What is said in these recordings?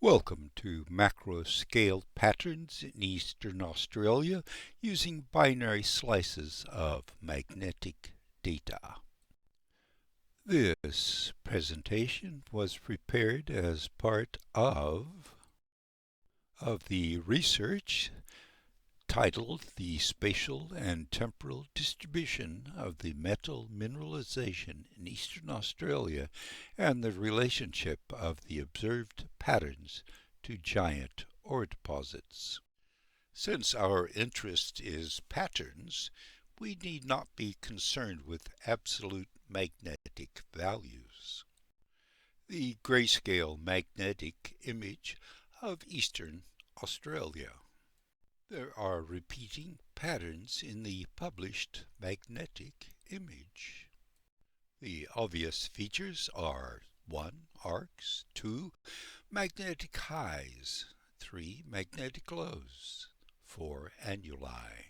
Welcome to macro-scale patterns in Eastern Australia using binary slices of magnetic data. This presentation was prepared as part of the research titled The Spatial and Temporal Distribution of the Metal Mineralization in Eastern Australia and the Relationship of the Observed Patterns to Giant Ore Deposits. Since our interest is patterns, we need not be concerned with absolute magnetic values. The grayscale magnetic image of Eastern Australia. There are repeating patterns in the published magnetic image. The obvious features are 1. Arcs, 2. Magnetic highs, 3. Magnetic lows, 4. Annuli.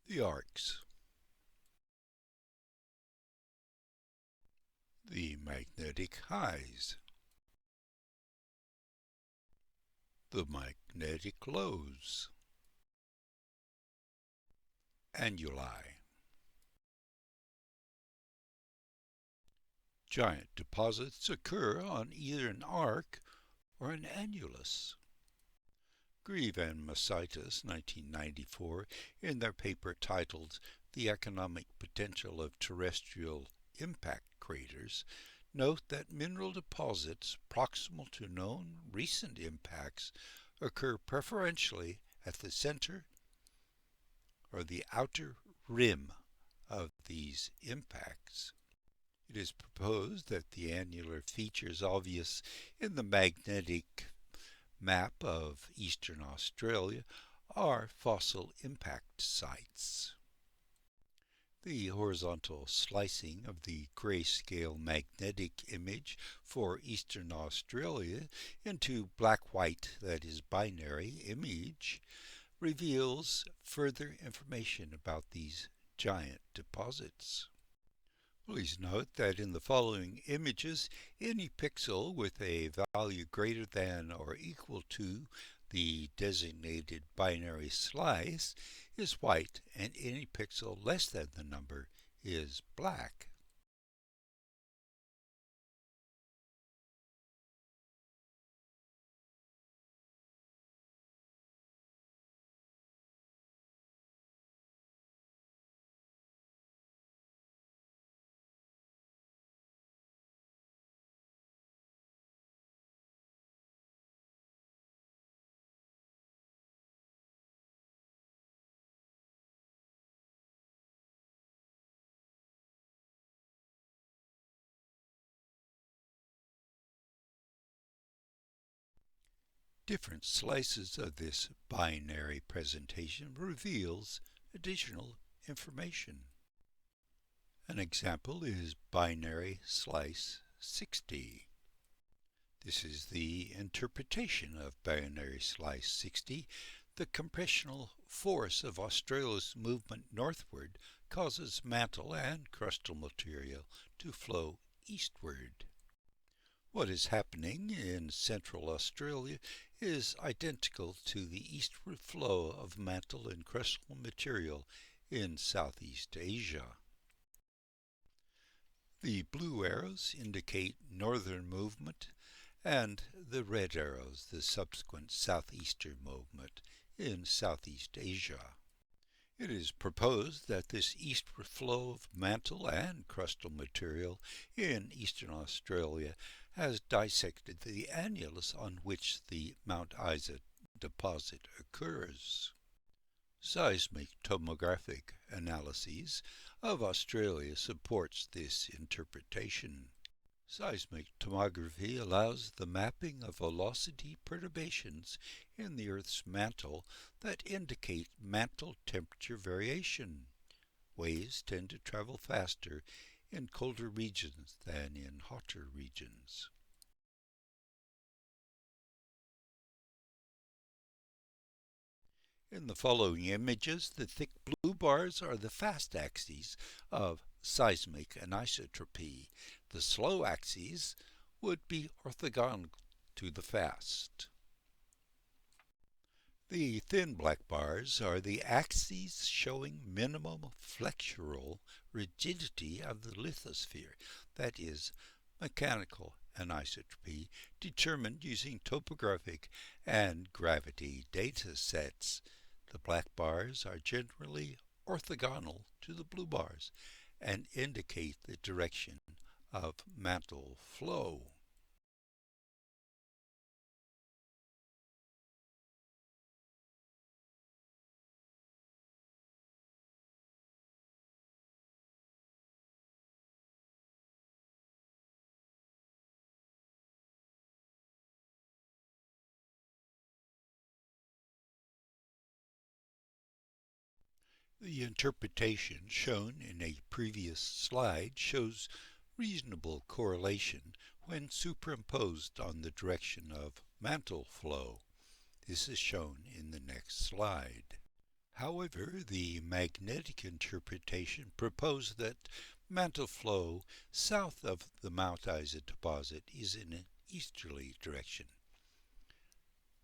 The arcs. The magnetic highs. The magnetic lows. Annuli. Giant deposits occur on either an arc or an annulus. Grieve and Masitas, 1994, in their paper titled The Economic Potential of Terrestrial Impact Craters, note that mineral deposits proximal to known recent impacts occur preferentially at the center or the outer rim of these impacts. It is proposed that the annular features obvious in the magnetic map of Eastern Australia are fossil impact sites. The horizontal slicing of the grayscale magnetic image for Eastern Australia into black-white, that is binary, image reveals further information about these giant deposits. Please note that in the following images, any pixel with a value greater than or equal to the designated binary slice is white, and any pixel less than the number is black. Different slices of this binary presentation reveals additional information. An example is binary slice 60. This is the interpretation of binary slice 60. The compressional force of Australia's movement northward causes mantle and crustal material to flow eastward. What is happening in Central Australia is identical to the eastward flow of mantle and crustal material in Southeast Asia. The blue arrows indicate northern movement, and the red arrows the subsequent southeastern movement in Southeast Asia. It is proposed that this eastward flow of mantle and crustal material in Eastern Australia has dissected the annulus on which the Mount Isa deposit occurs. Seismic tomographic analyses of Australia supports this interpretation. Seismic tomography allows the mapping of velocity perturbations in the Earth's mantle that indicate mantle temperature variation. Waves tend to travel faster in colder regions than in hotter regions. In the following images, the thick blue bars are the fast axes of seismic anisotropy. The slow axes would be orthogonal to the fast. The thin black bars are the axes showing minimum flexural rigidity of the lithosphere, that is, mechanical anisotropy determined using topographic and gravity data sets. The black bars are generally orthogonal to the blue bars and indicate the direction of mantle flow. The interpretation shown in a previous slide shows reasonable correlation when superimposed on the direction of mantle flow. This is shown in the next slide. However, the magnetic interpretation proposed that mantle flow south of the Mount Isa deposit is in an easterly direction.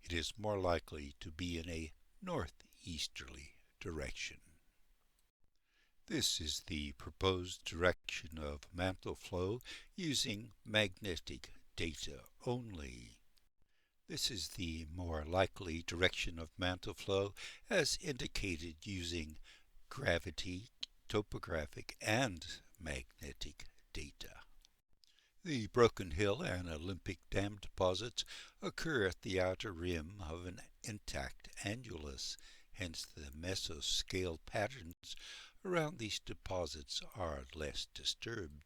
It is more likely to be in a northeasterly direction. This is the proposed direction of mantle flow using magnetic data only. This is the more likely direction of mantle flow as indicated using gravity, topographic, and magnetic data. The Broken Hill and Olympic Dam deposits occur at the outer rim of an intact annulus, hence the mesoscale patterns around these deposits are less disturbed.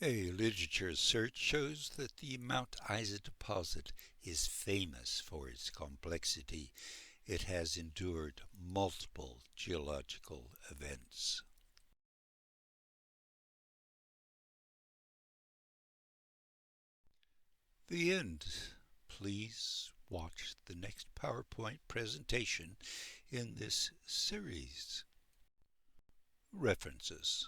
A literature search shows that the Mount Isa deposit is famous for its complexity. It has endured multiple geological events. The end. Please watch the next PowerPoint presentation in this series. References.